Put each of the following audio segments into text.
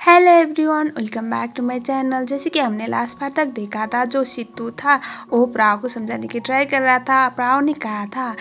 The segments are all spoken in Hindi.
Hello everyone, welcome back to my channel. जैसे कि हमने लास्ट बार तक देखा था, जो सिद्धू था वो प्राव को समझाने की ट्राई कर रहा था। प्राव ने कहा था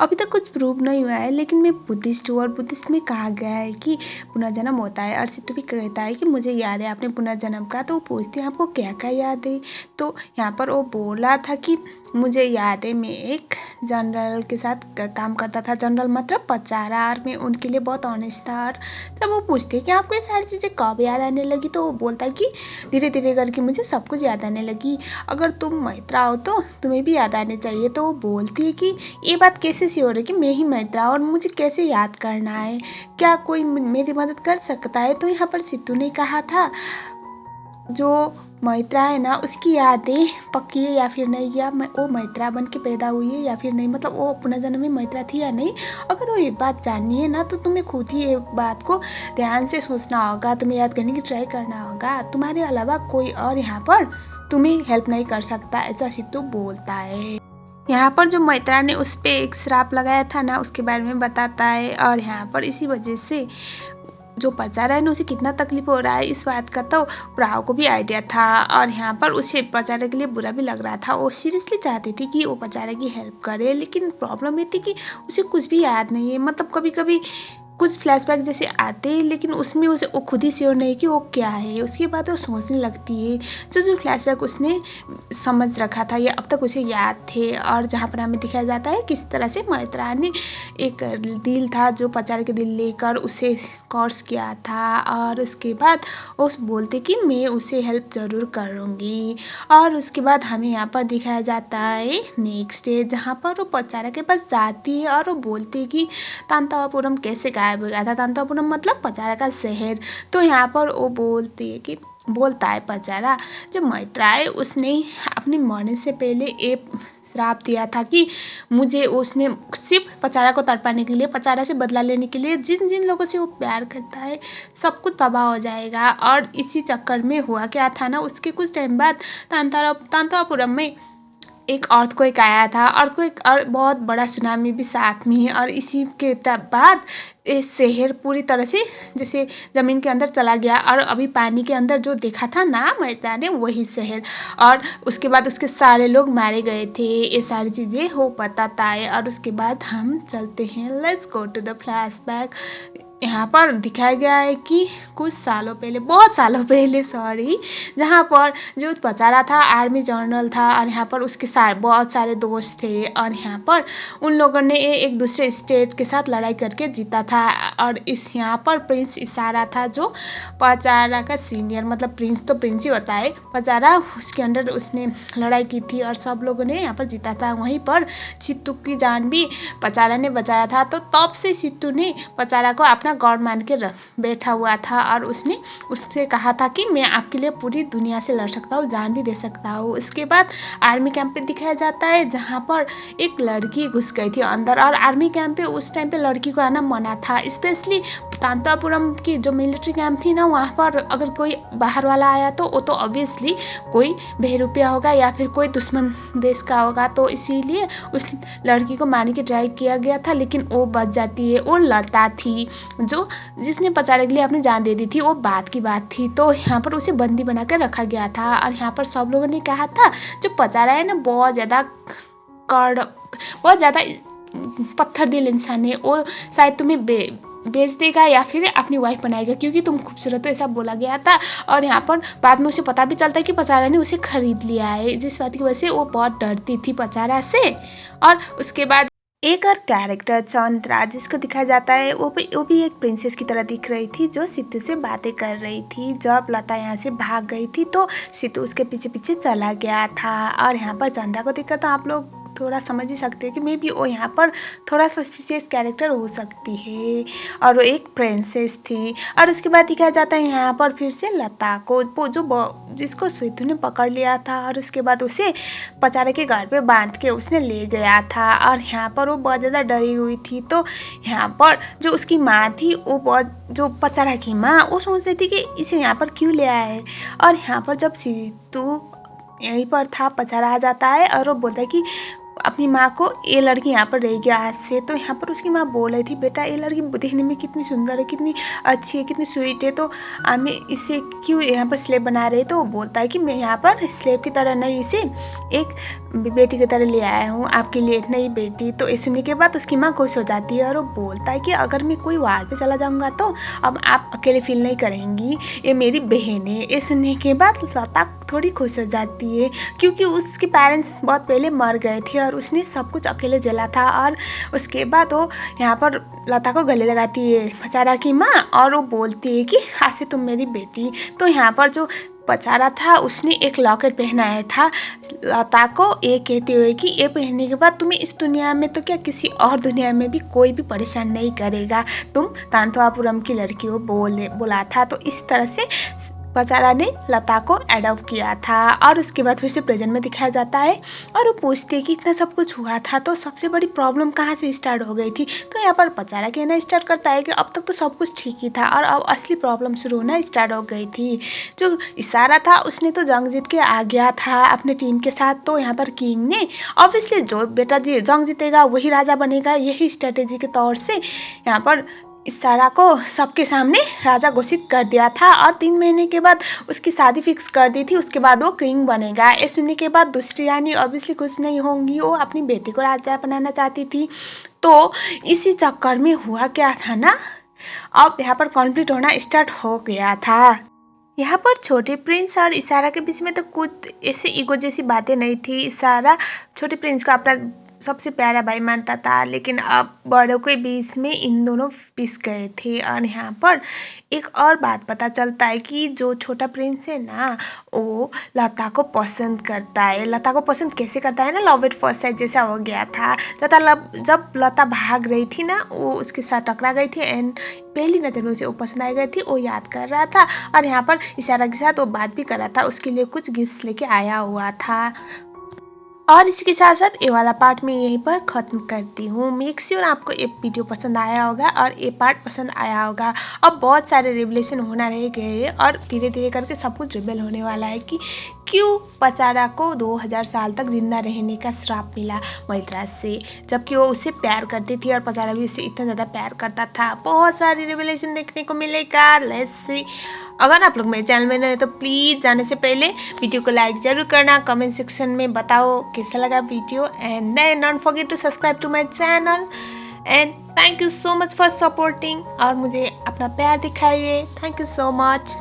अभी तक कुछ प्रूव नहीं हुआ है, लेकिन मैं बुद्धिस्ट हूँ और बुद्धिस्ट में कहा गया है कि पुनर्जन्म होता है। और सिद्धू भी कहता है कि मुझे याद है आपने पुनर्जन्म का। तो वो पूछते हैं आपको क्या क्या याद है। तो यहाँ पर वो बोला था कि मुझे याद है मैं एक जनरल के साथ काम करता था। जनरल मतलब पचारा, और मैं उनके लिए बहुत ऑनेस्ट था। और जब वो पूछते हैं कि आपको ये सारी चीज़ें कब याद आने लगी, तो वो बोलता है कि धीरे धीरे करके मुझे सब कुछ याद आने लगी। अगर तुम मैत्रा हो तो तुम्हें भी याद आने चाहिए। तो वो बोलती है कि ये बात कैसे श्योर है कि मैं ही मैत्रा और मुझे कैसे याद करना है, क्या कोई मेरी मदद कर सकता है। तो यहाँ पर सिद्धू ने कहा था जो मैत्रा है ना, उसकी यादें पक्की है या फिर नहीं, या वो मैत्रा बन के पैदा हुई है या फिर नहीं, मतलब वो पुनर्जन्म में मैत्रा थी या नहीं। अगर वो ये बात जाननी है ना, तो तुम्हें खुद ही ये बात को ध्यान से सोचना होगा, तुम्हें याद करने की ट्राई करना होगा। तुम्हारे अलावा कोई और यहाँ पर तुम्हें हेल्प नहीं कर सकता, ऐसा सिद्धू बोलता है। यहाँ पर जो मैत्रा ने उस पर एक श्राप लगाया था ना, उसके बारे में बताता है। और यहाँ पर इसी वजह से जो पचारा है ना, उसे कितना तकलीफ हो रहा है इस बात का तो प्राव को भी आइडिया था। और यहाँ पर उसे पचारे के लिए बुरा भी लग रहा था। वो सीरियसली चाहती थी कि वो पचारे की हेल्प करे, लेकिन प्रॉब्लम ये थी कि उसे कुछ भी याद नहीं है। मतलब कभी कभी कुछ फ्लैशबैक जैसे आते हैं, लेकिन उसमें उसे वो खुद ही श्योर नहीं कि वो क्या है। उसके बाद वो सोचने लगती है जो जो फ्लैशबैक उसने समझ रखा था या अब तक उसे याद थे। और जहाँ पर हमें दिखाया जाता है किस तरह से मैत्रा ने एक दिल था जो पचारे के दिल लेकर उसे कोर्स किया था। और उसके बाद वो बोलते कि मैं उसे हेल्प ज़रूर करूँगी। और उसके बाद हमें यहाँ पर दिखाया जाता है नेक्स्ट डे, जहाँ पर वो पचारा के पास जाती है और वो बोलती है कि तांतापुरम कैसे गायब हो गया था। तांतापुरम मतलब पचारा का शहर। तो यहाँ पर वो बोलती है कि बोलता है पचारा जो मैत्रा है उसने अपनी मरने से पहले एक श्राप दिया था कि मुझे, उसने सिर्फ पचारा को तड़पाने के लिए, पचारा से बदला लेने के लिए, जिन जिन लोगों से वो प्यार करता है सब कुछ तबाह हो जाएगा। और इसी चक्कर में हुआ क्या था ना, उसके कुछ टाइम बाद तांतापुरम में एक अर्थक्वेक आया था। अर्थक्वेक और बहुत बड़ा सुनामी भी साथ में है। और इसी के बाद ये शहर पूरी तरह से जैसे ज़मीन के अंदर चला गया। और अभी पानी के अंदर जो देखा था ना मैत्रा ने, वही शहर। और उसके बाद उसके सारे लोग मारे गए थे। ये सारी चीज़ें हो बताता है। और उसके बाद हम चलते हैं, let's go to the flashback. यहाँ पर दिखाया गया है कि कुछ सालों पहले, बहुत सालों पहले सॉरी, जहाँ पर जो पचारा था आर्मी जनरल था। और यहाँ पर उसके बहुत सारे दोस्त थे। और यहाँ पर उन लोगों ने एक दूसरे स्टेट के साथ लड़ाई करके जीता था। और इस यहाँ पर प्रिंस इशारा था जो पचारा का सीनियर, मतलब प्रिंस तो प्रिंस ही होता है। पचारा उसके अंडर उसने लड़ाई की थी और सब लोगों ने यहाँ पर जीता था। वहीं पर सिद्धू की जान भी पचारा ने बचाया था। तो तब से सिद्धू ने पचारा को अपना गॉड मान के बैठा हुआ था। और उसने उससे कहा था कि मैं आपके लिए पूरी दुनिया से लड़ सकता हूँ, जान भी दे सकता हूँ। उसके बाद आर्मी कैंप पे दिखाया जाता है, जहाँ पर एक लड़की घुस गई थी अंदर। और आर्मी कैंप पे उस टाइम पे लड़की को आना मना था। स्पेशली तांतापुरम की जो मिलिट्री कैंप थी ना, वहाँ पर अगर कोई बाहर वाला आया तो वो तो ऑब्वियसली कोई बहरूपिया होगा या फिर कोई दुश्मन देश का होगा। तो इसीलिए उस लड़की को मारने की ट्राई किया गया था, लेकिन वो बच जाती है। वो लता थी जो जिसने पचारे के लिए अपनी जान दे दी थी, वो बात की बात थी। तो यहाँ पर उसे बंदी बना कर रखा गया था। और यहाँ पर सब लोगों ने कहा था जो पचारा है ना, बहुत ज़्यादा पत्थर दिल इंसान है, वो शायद तुम्हें बेच देगा या फिर अपनी वाइफ बनाएगा क्योंकि तुम खूबसूरत हो, ऐसा बोला गया था। और यहाँ पर बाद में उसे पता भी चलता है कि पचारा ने उसे खरीद लिया है, जिस बात की वजह से वो बहुत डरती थी पचारा से। और उसके बाद एक और कैरेक्टर चंद्रा, जिसको दिखाया जाता है, वो भी एक प्रिंसेस की तरह दिख रही थी जो सिद्धू से बातें कर रही थी। जब लता यहाँ से भाग गई थी तो सिद्धू उसके पीछे पीछे चला गया था। और यहाँ पर चंद्रा को देखकर तो आप लोग थोड़ा समझ ही सकते हैं कि मे बी वो यहाँ पर थोड़ा सस्पिशियस कैरेक्टर हो सकती है। और वो एक प्रिंसेस थी। और उसके बाद दिखाया जाता है यहाँ पर फिर से लता को, वो जो जिसको सिद्धू ने पकड़ लिया था। और उसके बाद उसे पचारे के घर पे बांध के उसने ले गया था। और यहाँ पर वो बहुत ज़्यादा डरी हुई थी। तो यहाँ पर जो उसकी माँ थी, वो बहुत, जो पचारा की माँ, वो सोच रही थी कि इसे यहाँ पर क्यों ले आया है। और यहाँ पर जब सिद्धू यहीं पर था, पचारा आ जाता है और वो बोलता है कि अपनी माँ को ये लड़की यहाँ पर रहेगी आज से। तो यहाँ पर उसकी माँ बोल रही थी, बेटा ये लड़की देखने में कितनी सुंदर है, कितनी अच्छी है, कितनी स्वीट है, तो हमें इसे क्यों यहाँ पर स्लेव बना रहे। तो वो बोलता है कि मैं यहाँ पर स्लेव की तरह नहीं, इसे एक बेटी की तरह ले आया हूँ, आपके लिए एक नई बेटी। तो ये सुनने के बाद उसकी माँ खुश हो जाती है और वो बोलता है कि अगर मैं कोई वार पे चला जाऊँगा तो अब आप अकेले फील नहीं करेंगी, ये मेरी बहन है। ये सुनने के बाद लता थोड़ी खुश हो जाती है, क्योंकि उसके पेरेंट्स बहुत पहले मर गए थे और उसने सब कुछ अकेले झेला था। और उसके बाद वो यहाँ पर लता को गले लगाती है पचारा की माँ, और वो बोलती है कि आज से तुम मेरी बेटी। तो यहाँ पर जो पचारा था उसने एक लॉकेट पहनाया था लता को, ये कहते हुए कि ये पहनने के बाद तुम्हें इस दुनिया में तो क्या किसी और दुनिया में भी कोई भी परेशान नहीं करेगा, तुम तांतवापुरम की लड़की हो बोला था। तो इस तरह से पचारा ने लता को एडॉप्ट किया था। और उसके बाद फिर से प्रेजेंट में दिखाया जाता है और वो पूछते हैं कि इतना सब कुछ हुआ था तो सबसे बड़ी प्रॉब्लम कहाँ से स्टार्ट हो गई थी। तो यहाँ पर पचारा कहना स्टार्ट करता है कि अब तक तो सब कुछ ठीक ही था और अब असली प्रॉब्लम शुरू होना स्टार्ट हो गई थी। जो इशारा था उसने तो जंग जीत के आ गया था अपने टीम के साथ। तो यहाँ पर किंग ने ऑब्वियसली जो बेटा जी जंग जीतेगा वही राजा बनेगा, यही स्ट्रेटेजी के तौर से यहाँ पर इशारा को सबके सामने राजा घोषित कर दिया था और 3 महीने के बाद उसकी शादी फिक्स कर दी थी। उसके बाद वो किंग बनेगा। ये सुनने के बाद दूसरी रानी ऑब्वियसली खुश नहीं होंगी, वो अपनी बेटी को राजा बनाना चाहती थी। तो इसी चक्कर में हुआ क्या था ना, अब यहाँ पर कॉन्फ्लिक्ट होना स्टार्ट हो गया था। यहाँ पर छोटे प्रिंस और इशारा के बीच में तो कुछ ऐसे ईगो जैसी बातें नहीं थी। इशारा छोटे प्रिंस को अपना सबसे प्यारा भाई मानता था, लेकिन अब बड़ों के बीच में इन दोनों पिस गए थे। और यहाँ पर एक और बात पता चलता है कि जो छोटा प्रिंस है ना वो लता को पसंद करता है। लता को पसंद कैसे करता है ना, लव एट फर्स्ट साइट जैसा हो गया था। जब लता भाग रही थी ना वो उसके साथ टकरा गई थी एंड पहली नज़र में उसे वो पसंद आ गई थी, वो याद कर रहा था। और यहाँ पर इशारा के साथ वो बात भी कर रहा था, उसके लिए कुछ गिफ्ट्स लेके आया हुआ था। और इसी के साथ साथ ये वाला पार्ट मैं यहीं पर ख़त्म करती हूँ। मेक श्योर आपको ये वीडियो पसंद आया होगा और ये पार्ट पसंद आया होगा। अब बहुत सारे रिवलेशन होना रह गए और धीरे धीरे करके सब कुछ रिवेल होने वाला है कि क्यों पचारा को 2000 साल तक जिंदा रहने का श्राप मिला मलिद्राज से, जबकि वो उससे प्यार करती थी और पचारा भी उससे इतना ज़्यादा प्यार करता था। बहुत सारी रिवलेशन देखने को मिलेगा। Let's see. अगर आप लोग मेरे चैनल में नए तो प्लीज़ जाने से पहले वीडियो को लाइक ज़रूर करना, कमेंट सेक्शन में बताओ कैसा लगा video and then don't forget to subscribe to my channel and thank you so much for supporting. और मुझे अपना प्यार दिखाइए। Thank you so much.